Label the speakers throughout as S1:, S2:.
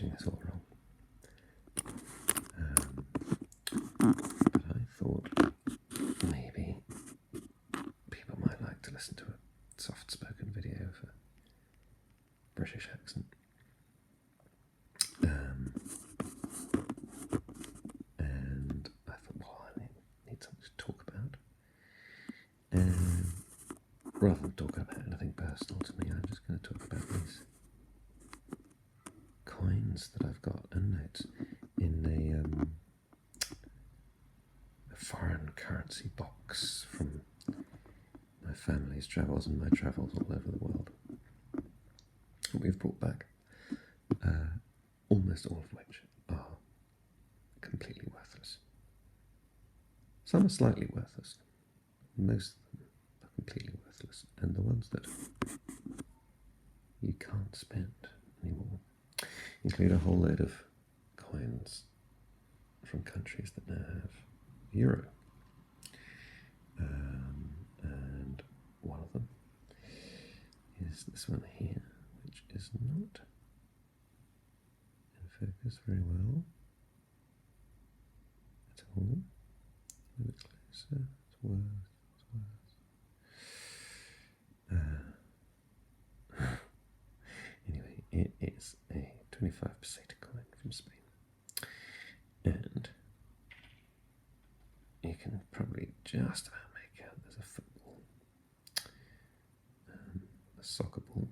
S1: getting this all wrong. But I thought maybe people might like to listen to a soft-spoken video of a British accent. And I thought, well, I need something to talk about. And rather than talk about anything personal to me, I'm just going to talk about these coins that I've got and notes in a foreign currency box from my family's travels and my travels all over the world. We've brought back almost all of which are completely worthless. Some are slightly worthless. Most of them are completely worthless. And the ones that you can't spend anymore include a whole load of coins from countries that now have euro. And one of them is this one here, which is not in focus very well at all. A bit closer. It's worse. Anyway, it is a 25 peseta coin from Spain, and you can probably just about make out there's a football, a soccer ball,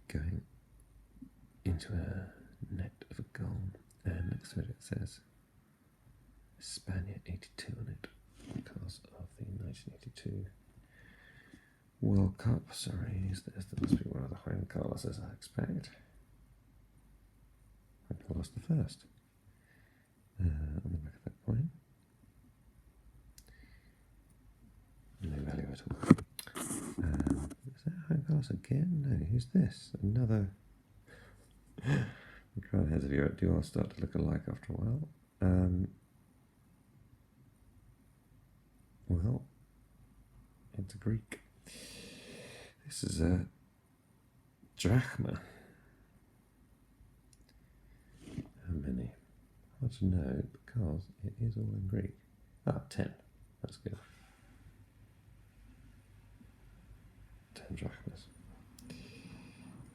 S1: going into a net of a goal, and next to it says Spania 82 on it because of the 1982 World Cup. Sorry, there must be one of the Juan Carlos, as I expect. Juan Carlos the first. On the back of that coin. No value at all. Is that Juan Carlos again? No, who's this? Another. The crown heads of Europe do all start to look alike after a while. Well, it's a Greek. This is a drachma. How many? Hard to know because it is all in Greek. 10. That's good. 10 drachmas.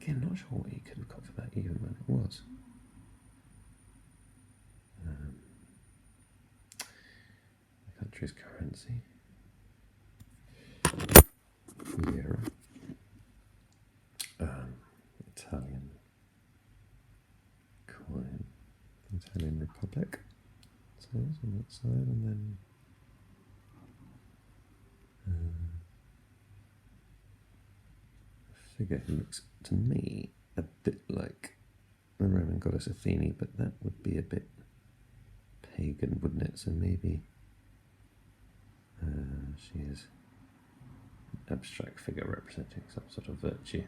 S1: Again, not sure what you could have got for that even when it was. The country's currency. Lira. Italian coin. Italian Republic. So it's on that side, and then a figure who looks to me a bit like the Roman goddess Athene, but that would be a bit pagan, wouldn't it? So maybe she is an abstract figure representing some sort of virtue,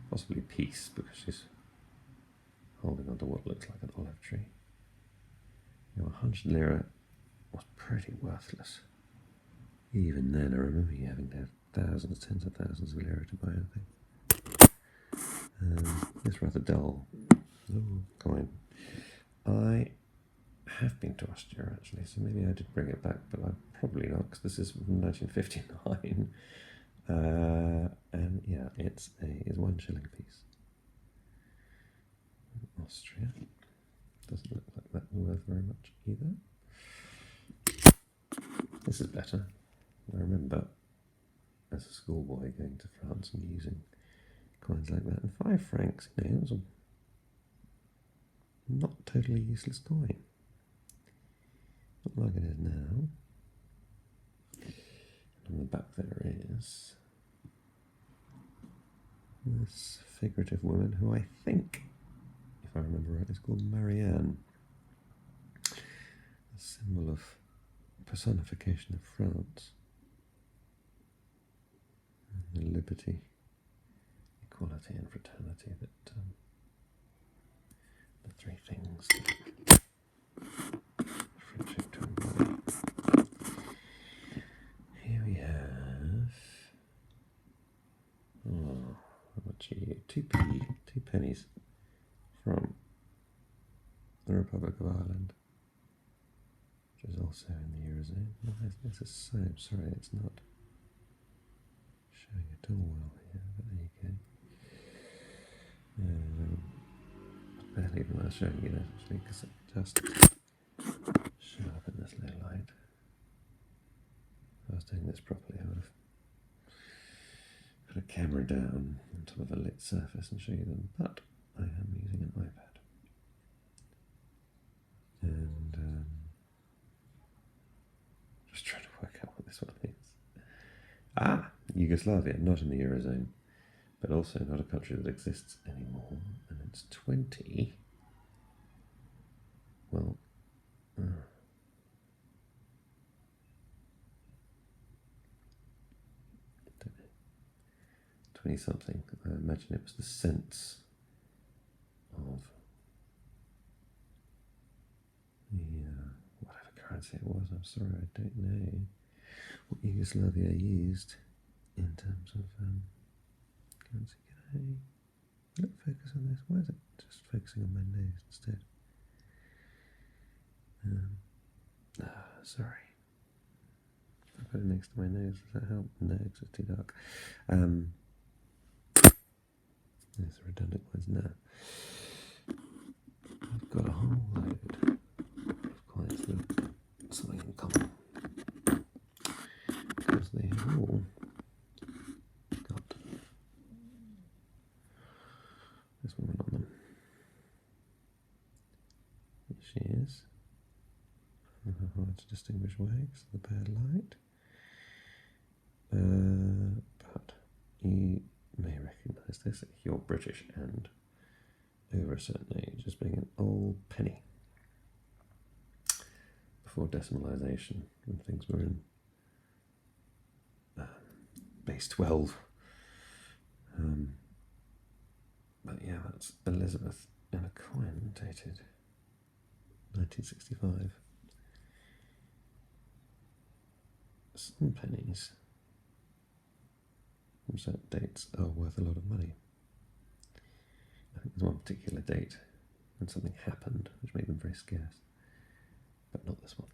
S1: possibly peace, because she's holding onto what looks like an olive tree. 100 lira was pretty worthless. Even then, I remember you having to have thousands, tens of thousands of lira to buy anything. It's rather dull coin. I have been to Austria actually, so maybe I did bring it back, but I'm probably not, because this is from 1959. And yeah, it's one shilling piece. Austria. Doesn't look like that's worth very much either. This is better. I remember as a schoolboy going to France and using coins like that. And 5 francs, it was a not totally useless coin. Not like it is now. And on the back there is this figurative woman who I think, if I remember right, is called Marianne. A symbol of personification of France. And the liberty, equality and fraternity that the 3 things friendship to embody. Here we have how much are you? 2 pennies from Republic of Ireland, which is also in the Eurozone. Why is this so? Sorry, it's not showing at all well here, but there you go. Barely even worth showing you that actually, because it just show up in this low light. If I was doing this properly, I would have put a camera down on top of a lit surface and show you them, but I am using an iPad. And just trying to work out what this one is. Yugoslavia, not in the Eurozone, but also not a country that exists anymore, and it's 20. Well, 20 something. I imagine it was the cents of the whatever currency it was. I'm sorry, I don't know what Yugoslavia used in terms of currency. Can I let focus on this? Why is it just focusing on my nose instead? Sorry. If I put it next to my nose, does that help? No, because it's too dark. There's the redundant ones now. I've got a whole load of coins with something in common, because they have all got this woman on them. Here she is. Hard to distinguish way because of the bad light. But you may recognise this if you're British and over a certain age as being an old penny. Before decimalisation, when things were in base 12. But yeah, that's Elizabeth in a coin dated 1965. Some pennies from certain dates are worth a lot of money. I think there's one particular date when something happened which made them very scarce, but not this one.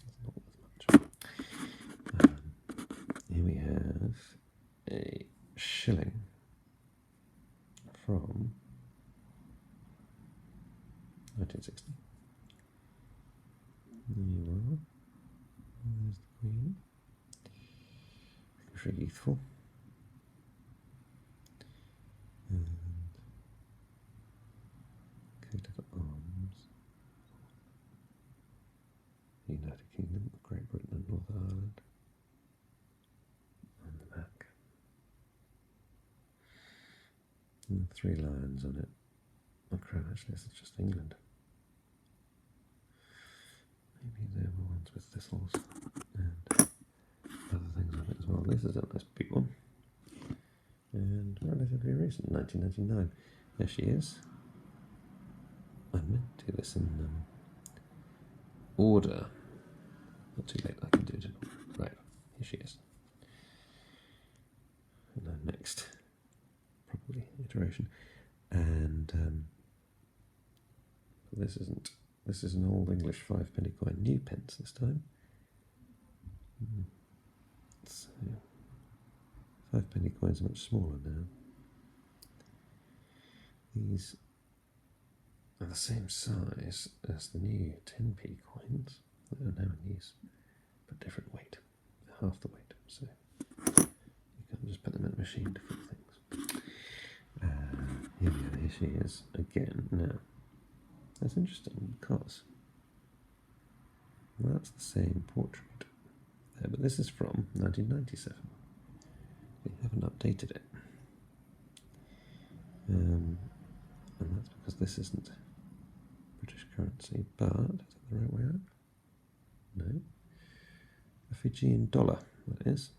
S1: It's not worth much. Here we have a shilling from 1960. There you are. There's the Queen. Very youthful. And coat of arms. United Kingdom, Great Britain and Northern Ireland. On the back. And 3 lions on it. Oh crap, actually this is just England. Maybe there were ones with thistles and other things on it as well. This is a nice big one. And relatively recent, 1999. There she is. I meant to do this in order. Not too late, I can do it in order. Right, here she is. And then next, probably iteration. And this is an old English 5-penny coin, new pence this time. So 5-penny coins are much smaller now. These are the same size as the new 10p coins that are now in use, but different weight, half the weight. So you can't just put them in a machine to fill things. Here we go, here she is again. Now, that's interesting because that's the same portrait there, but this is from 1997. They haven't updated it. And that's because this isn't British currency, but is that the right way up? No. A Fijian dollar, that is.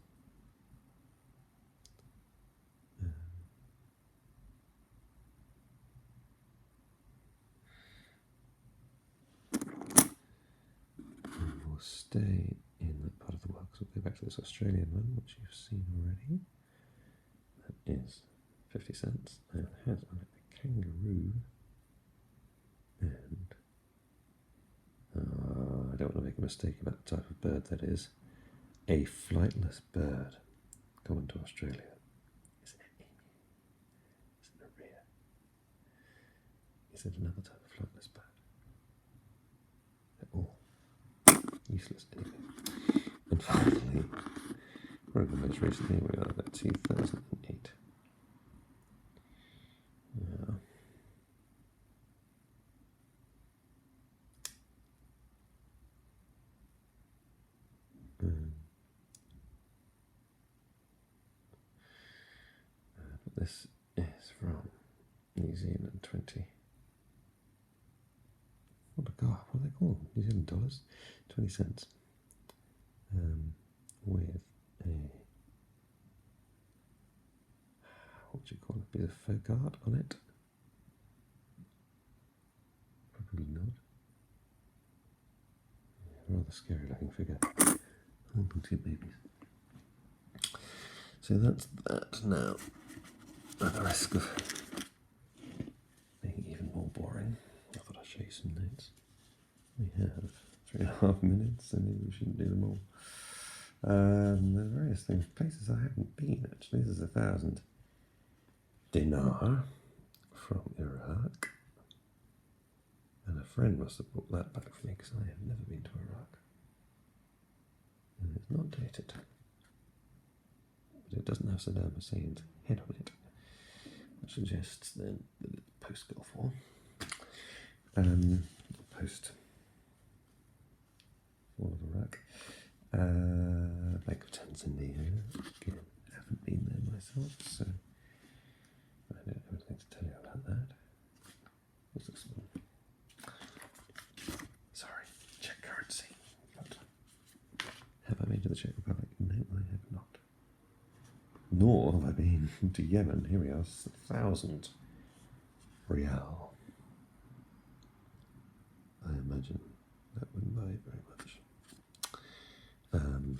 S1: We'll stay in that part of the world because we'll go back to this Australian one, which you've seen already. That is 50 cents, and it has on it a kangaroo and I don't want to make a mistake about the type of bird that is. A flightless bird common to Australia. Is it an emu? Is it a rhea? Is it another type of flightless bird? They're all useless anyway. And finally, probably the most recent thing we are at 2008. Yeah. This is from New Zealand 20. What are they called? New Zealand dollars? 20 cents. With a, what do you call it? Be a folk art on it? Probably not. Rather scary looking figure. Two babies. So that's that now. At the risk of being even more boring, I thought I'd show you some notes. We have 3.5 minutes, so maybe we shouldn't do them all. There's various things, places I haven't been actually. This is 1,000 dinar from Iraq. And a friend must have brought that back for me because I have never been to Iraq. And it's not dated. But it doesn't have Saddam Hussein's head on it. Which suggests then that it's post-Gulf War. Post Fall of Iraq. Bank of Tanzania. Again, haven't been there myself, so I don't have anything to tell you about that. What's this one? Sorry, Czech currency. But have I been to the Czech Republic? No, I have not. Nor have I been to Yemen. Here we are, 1,000 rial. I imagine that wouldn't buy very much. And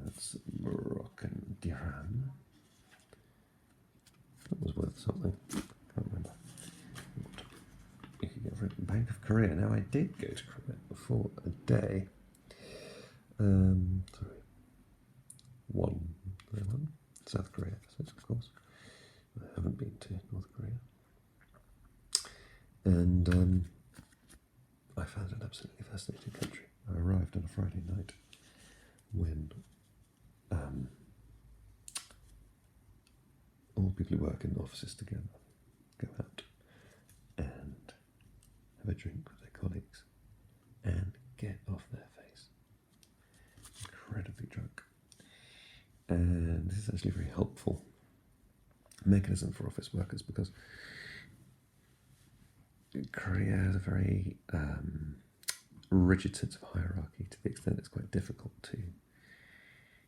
S1: that's Moroccan dirham. That was worth something. Can't remember. You could get for it. Bank of Korea. Now I did go to Korea for a day. Sorry. One. South Korea, of course. I haven't been to North Korea. And I found it an absolutely fascinating country. I arrived on a Friday night when all people who work in offices together go out and have a drink with their colleagues and get off their face. Incredibly drunk. And this is actually a very helpful mechanism for office workers because Korea has a very rigid sense of hierarchy to the extent it's quite difficult to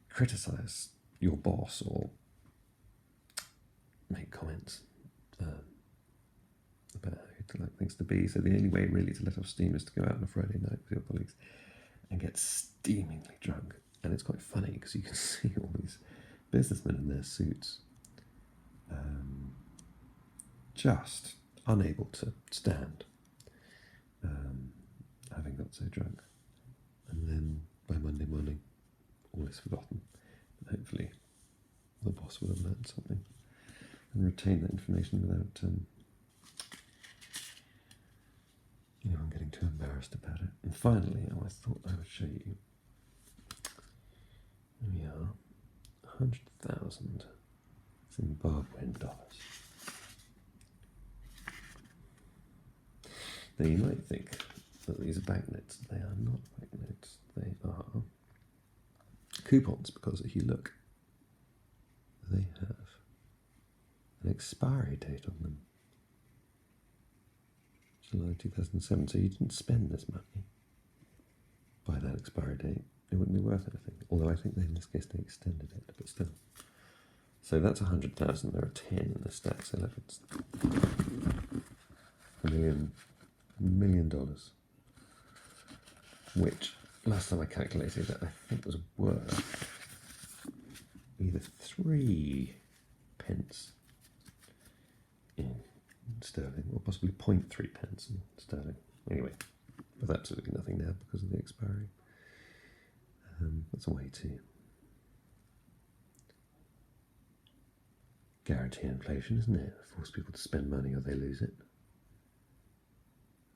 S1: criticize your boss or make comments about how you'd like things to be. So the only way really to let off steam is to go out on a Friday night with your colleagues and get steamingly drunk. And it's quite funny because you can see all these businessmen in their suits just unable to stand, having got so drunk. And then by Monday morning, all is forgotten. But hopefully the boss will have learned something and retain that information without I'm getting too embarrassed about it. And finally, I thought I would show you. Here we are, 100,000 Zimbabwean dollars. Now you might think that these are banknotes. They are not banknotes. They are coupons because if you look, they have an expiry date on them. July 2007. So you didn't spend this money by that expiry date. It wouldn't be worth anything. Although I think in this case they extended it, but still. So that's 100,000. There are 10 in the stack. So look, it's $1 million, which last time I calculated it, I think was worth either 3 pence in in sterling, or possibly 0.3 pence in sterling. Anyway, with absolutely nothing now because of the expiry. That's a way to guarantee inflation, isn't it? Force people to spend money or they lose it.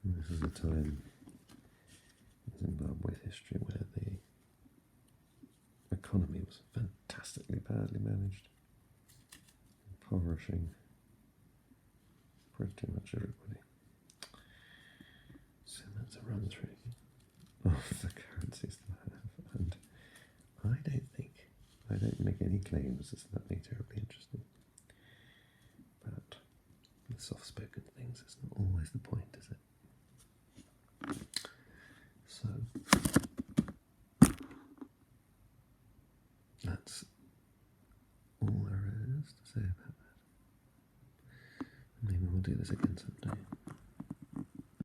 S1: And this is a time in Zimbabwe's history where the economy was fantastically badly managed, impoverishing pretty much everybody. So that's a run through of the currencies that I have, and I don't make any claims as that being terribly interesting. But the soft-spoken things is not always the point, is it? So that's all there is to say about that. Maybe we'll do this again someday.